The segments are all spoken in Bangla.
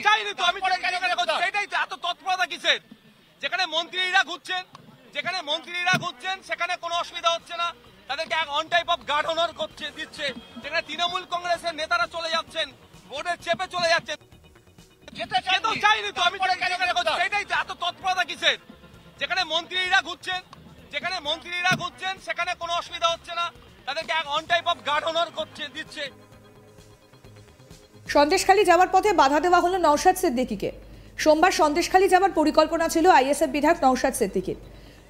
চাইনি তো আমি সেটাই এত তৎপরতা কিসের? যেখানে মন্ত্রীরা ঘুরছেন সেখানে কোনো অসুবিধা হচ্ছে না, তাদেরকে one type of guard honour দিচ্ছে। যেখানে তৃণমূল কংগ্রেসের নেতারা চলে যাচ্ছেন, বোর্ডের চেপে চলে যাচ্ছেন, চাইনি তো আমি সেটাই এত তৎপরতা কিসের? যেখানে মন্ত্রীরা ঘুরছেন সেখানে কোনো অসুবিধা হচ্ছে না, তাদেরকে one type of guard honour দিচ্ছে। সন্দেশখালী যাওয়ার পথে বাধা দেওয়া হলো নওশাদ সিদ্দিকীকে। সোমবার সন্দেশখালী যাওয়ার পরিকল্পনা ছিল আইএসএফ বিধায়ক নওশাদ সিদ্দিকীর।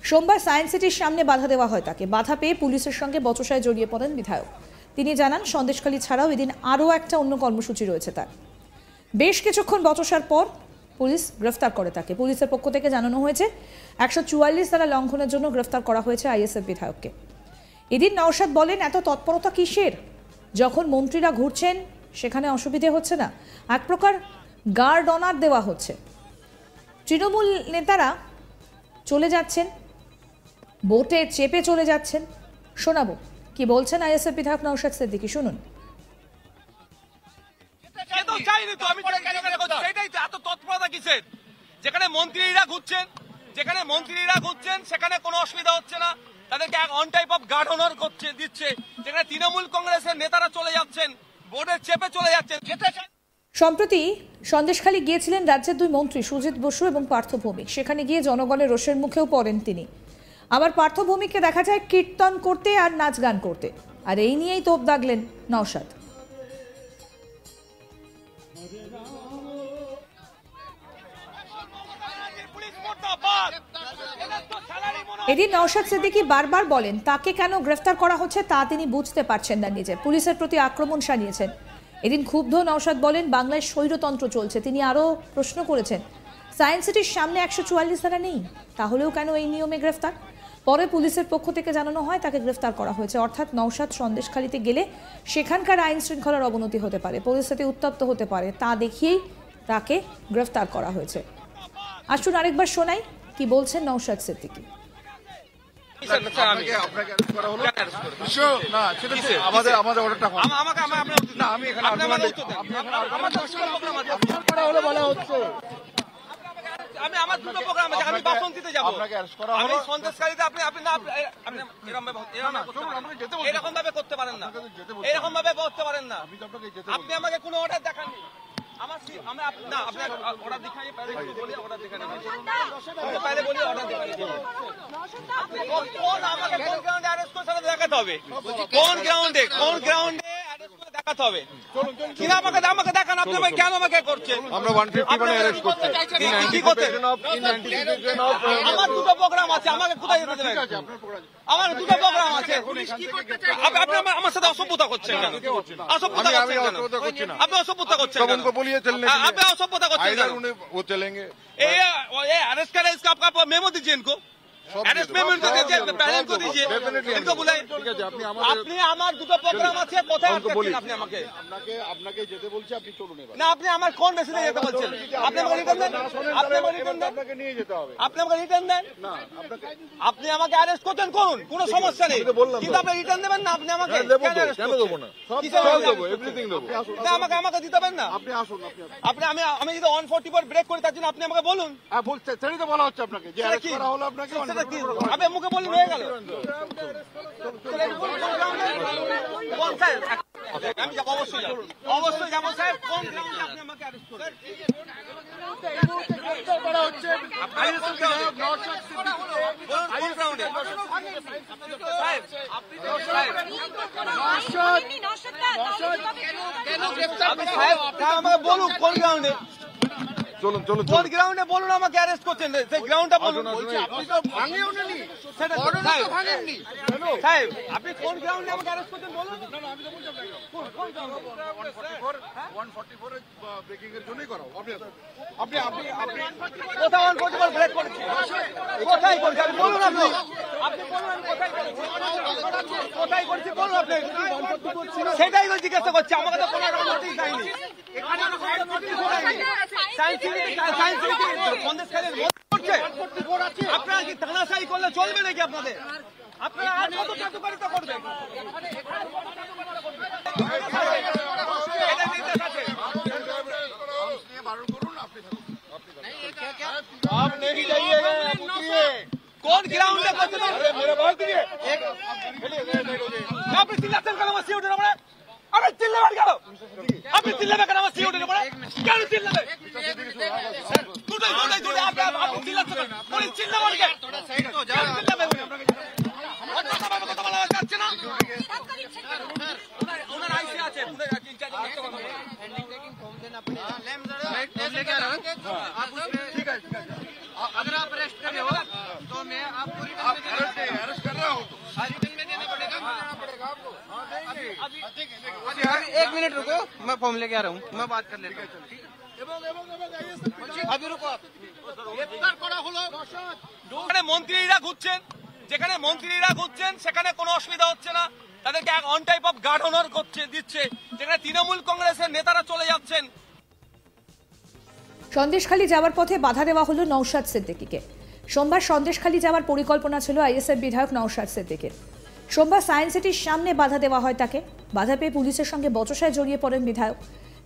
সোমবার সায়েন্স সিটির সামনে বাধা দেওয়া হয় তাকে। বাধা পেয়ে পুলিশের সঙ্গে বচসায় জড়িয়ে পড়েন বিধায়ক। তিনি জানান, সন্দেশখালী ছাড়াও এদিন আরও একটা অন্য কর্মসূচি রয়েছে তার। বেশ কিছুক্ষণ বচসার পর পুলিশ গ্রেফতার করে তাকে। পুলিশের পক্ষ থেকে জানানো হয়েছে 144 ধারা লঙ্ঘনের জন্য গ্রেফতার করা হয়েছে আইএসএফ বিধায়ককে। এদিন নওশাদ বলেন, এত তৎপরতা কিসের? যখন মন্ত্রীরা ঘুরছেন সেখানে অসুবিধে হচ্ছে না, এক প্রকার গার্ড অনার দেওয়া হচ্ছে। তৃণমূল নেতারা চলে যাচ্ছেন, বোটে চেপে চলে যাচ্ছেন। শোনাবো কি বলছেন আইএসএফ বিধায়ক নওশাদ সিদ্দিকী, শুনুন। চাইনি তো আমি সেটাই এত তৎপরতা কিসের? যেখানে মন্ত্রীরা ঘুরছেন সেখানে কোনো অসুবিধা হচ্ছে না, তাদেরকে one type of guard honour দিচ্ছে। যেখানে তৃণমূল কংগ্রেসের নেতারা চলে যাচ্ছেন, বোর্ডের চেপে চলে যাচ্ছেন। সম্প্রতি সন্দেশখালী গিয়েছিলেন রাজ্যের দুই মন্ত্রী সুজিত বসু এবং পার্থ ভৌমিক। সেখানে গিয়ে জনগণের রোষের মুখেও পড়েন তিনি। আবার পার্থ ভৌমিককে দেখা যায় কীর্তন করতে আর নাচ গান করতে। আর এই নিয়েই তোপ দাগলেন নওশাদ। এদিন নওশাদ সিদ্দিকী বারবার বলেন, তাকে কেন গ্রেফতার করা হচ্ছে তা তিনি বুঝতে পারছেন না নিজে। পুলিশের প্রতি আক্রমণ শানিয়েছেন। এদিন ক্ষুব্ধ নওশাদ বলেন, বাংলায় স্বৈরতন্ত্র চলছে। তিনি আরও প্রশ্ন করেছেন, সায়েন্স সিটির সামনে 144 ধারা নেই, তাহলেও কেন এই নিয়মে গ্রেফতার? পরে পুলিশের পক্ষ থেকে জানানো হয় তাকে গ্রেফতার করা হয়েছে। অর্থাৎ নওশাদ সন্দেশখালীতে গেলে সেখানকার আইন শৃঙ্খলার অবনতি হতে পারে, পরিস্থিতি উত্তপ্ত হতে পারে, তা দেখিয়েই তাকে গ্রেফতার করা হয়েছে। আসুন আরেকবার শোনাই কি বলছেন নওশাদ সিদ্দিকী। আমি আমার দুটো প্রোগ্রাম আছে, আমি বাসন্তীতে যাবো। আমি সন্দেশখালীতে এরকম ভাবে করতে পারেন না, এরকম ভাবে করতে পারেন না। আপনি আমাকে কোনো অর্ডার দেখাননি। অর্ডার দিখাই পহলে बोलिए ऑर्डर दिखाने पहले बोलिए ऑर्डर दिखाने কোন আমাকে কোন গ্রাউন্ডে অ্যারেস্ট করে সেটা দেখাতে হবে। কোন গ্রাউন্ডে অ্যারেস্ট করে দেখাতে হবে। কিনা আমাকে দেখান, আপনি ভাই কেন আমাকে করছেন? আমরা 150 মানে অ্যারেস্ট করতে কি করতে? আমার দুটো প্রোগ্রাম আছে, আমাকে কোথায় যেতে দেবেন? আমার দুটো প্রোগ্রাম আছে। আপনি আমার সাথে অসভ্যতা করছেন কেন? অসভ্যতা করছেন কেন? আপনি অসভ্যতা করছেন কেন? आप असभ्यता करते हैं, वो चलेंगे। अरेस्ट करें, इसका आपका मेमो दीजिए इनको, अरेस्ट मेमो इनको दीजिए, पहले इनको दीजिए, इनको बुलाएं। আপনি আমার দুটো প্রোগ্রাম আছে, কোথায় আটকাচ্ছেন আপনি আমাকে? আপনাকে যেতে বলছি, আপনি চলুন এবার। না, আপনি আমার কোন বেসিসে যেতে বলছেন? আপনি আমাকে রিটার্ন দেন, আপনাকে নিয়ে যেতে হবে। আপনি আমাকে রিটার্ন দেন। না, আপনি আমাকে অ্যারেস্ট করতেন করুন, কোনো সমস্যা নেই, কিন্তু আপনি রিটার্ন দেবেন না। আপনি আমাকে কেন দেবো না? সব দেবো, এভরিথিং দেবো। না, আমাকে দিতে পারেন না। আপনি আসুন, আমি যদি 144 ব্রেক করি তার জন্য আপনি আমাকে বলুন। হ্যাঁ, বলতে সেটাই তো বলা হচ্ছে আপনাকে, যে অ্যারেস্ট করা হলো আপনাকে। আপনি মুখে বললেন হয়ে গেল। আমি যাবো, অবশ্যই যাবো সাহেব। কোন গ্রাউন্ডে আপনি আমাকে অ্যারেস্ট করবেন? আমাকে বলুন কোন গ্রাউন্ডে। চলুন, কোন গ্রাউন্ডে বলুন আমাকে অ্যারেস্ট করছেন, সেই গ্রাউন্ডটা বলুন। সাহেব, আপনি কোন গ্রাউন্ডে আমাকে অ্যারেস্ট করছেন বলুন। 144 ব্রেকিং এর জন্যই করা। আপনি কোথায় 144 ব্রেক করেছি? কোথায় করেছি আপনি বলুন। আপনি বলুন আমি কোথায় করেছি বলুন আপনি। সেটাই তো জিজ্ঞাসা করছি, আমাকে তো কোনো নোটিশ দেয়নি। আপনারা কি তানাশাই করলে চলবে নাকি? আপনারা আর কত কার্যকারিতা করবেন? বারণ করুন, আপনি থাকুন। आप नहीं जाइएगा, आप उतरिए। कौन ग्राउंड में करते हो? मेरा बात सुनिए। आप चिल्लाते हैं कलम से उठे ना पड़े। अबे चिल्ला मत करो। आप चिल्ला में कलम से उठे ना पड़े। क्या चिल्ला में? टूटे आप चिल्लाते हैं। पुलिस चिल्ला मत के। थोड़ा साइड हो जाओ। चिल्ला में और কথা বলা কথা বলা যাচ্ছে না। ওনার আইসি আছে। পুরো ইনচার্জ আছে। हैंडलिंग टेकिंग फॉर्म देना पड़ेगा। मैं फॉर्म लेके आ रहा हूँ। आप उसमें ठीक है। अगर आप अरेस्ट कर रहे हो तो मैं आपको आप अरेस्ट कर रहा हूँ तो रिटर्न में देना पड़ेगा। आपको। हाँ, देंगे। अभी 1 मिनट रुको, मैं फॉर्म लेके आ रहा हूँ, मैं बात कर लेता हूँ। अभी रुको आप। যেখানে মন্ত্রীরা ঘুরছেন সেখানে কোনো অসুবিধা হচ্ছে না, তাদেরকে এক one type of guard honour দিচ্ছে। যেখানে তৃণমূল কংগ্রেসের নেতারা চলে যাচ্ছেন। সন্দেশখালী যাওয়ার পথে বাধা দেওয়া হলো নওশাদ সিদ্দিকীকে। সোমবার সন্দেশখালী যাওয়ার পরিকল্পনা ছিল আইএসএফ বিধায়ক নওশাদ সিদ্দিকীর। সোমবার সায়েন্স সিটির সামনে বাধা দেওয়া হয় তাকে। বাধা পেয়ে পুলিশের সঙ্গে বচসায় জড়িয়ে পড়েন বিধায়ক।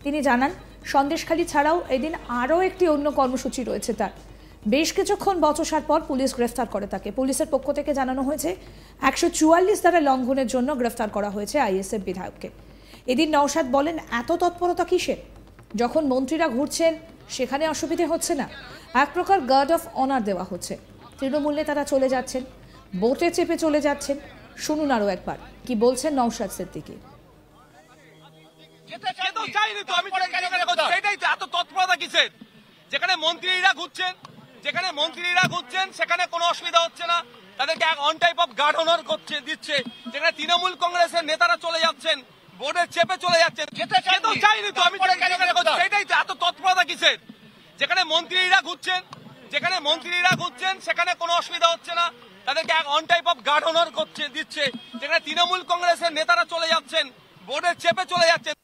তিনি জানান, সন্দেশখালী ছাড়াও এদিন আরও একটি অন্য কর্মসূচি রয়েছে তার। বেশ কিছুক্ষণ বচসার পর পুলিশ গ্রেফতার করে তাকে। পুলিশের পক্ষ থেকে জানানো হয়েছে 144 ধারা লঙ্ঘনের জন্য গ্রেফতার করা হয়েছে আইএসএফ বিধায়ককে। এদিন নওশাদ বলেন, এত তৎপরতা কিসের? যখন মন্ত্রীরা ঘুরছেন সেখানে অসুবিধে হচ্ছে না, এক প্রকার গার্ড অফ অনার দেওয়া হচ্ছে। তৃণমূল নেতারা চলে যাচ্ছেন, বোটে চেপে চলে যাচ্ছেন। শুনুন আরও একবার কি বলছেন নওশাদ সিদ্দিকী। সেটাই তো, এত তৎপরতা কিসের? যেখানে মন্ত্রীরা ঘুরছেন সেখানে কোনো অসুবিধা হচ্ছে না, তাদেরকে এক one type of guard honour দিচ্ছে। যেখানে তৃণমূল কংগ্রেসের নেতারা চলে যাচ্ছেন, বোর্ডে চেপে চলে যাচ্ছেন। চাইনি তো, আমি সেটাই তো, এত তৎপরতা কিসের? যেখানে মন্ত্রীরা ঘুরছেন সেখানে কোনো অসুবিধা হচ্ছে না, তাদেরকে এক one type of guard honour দিচ্ছে। যেখানে তৃণমূল কংগ্রেসের নেতারা চলে যাচ্ছেন, বোর্ডে চেপে চলে যাচ্ছেন।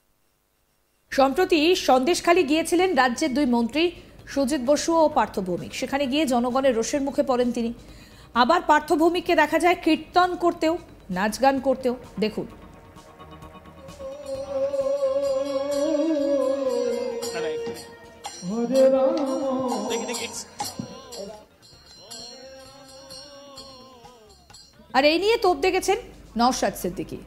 সম্প্রতি সন্দেশখালী গিয়েছিলেন রাজ্যের দুই মন্ত্রী সুজিত বসু ও পার্থ ভৌমিক। সেখানে গিয়ে জনগণের রোষের মুখে পড়েন তিনি। আবার পার্থ ভৌমিককে দেখা যায় কীর্তন করতেও, নাচ গান করতেও। দেখুন। আর এই নিয়ে তোপ দেখেছেন নওশাদ সিদ্দিকী।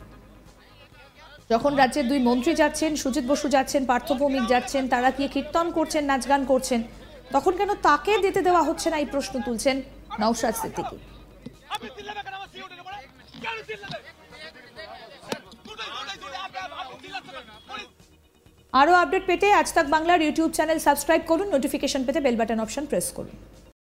যখন রাজ্যের দুই মন্ত্রী যাচ্ছেন, সুজিত বসু যাচ্ছেন, পার্থ ভৌমিক যাচ্ছেন, তারা গিয়ে কীর্তন করছেন, নাচ গান করছেন, তখন কেন তাকে যেতে দেওয়া হচ্ছে না, এই প্রশ্ন তুলছেন নওশাদ সিদ্দিকী। আরও আপডেট পেতে আজ তাক বাংলার ইউটিউব চ্যানেল সাবস্ক্রাইব করুন, নোটিফিকেশন পেতে বেল বাটন অপশন প্রেস করুন।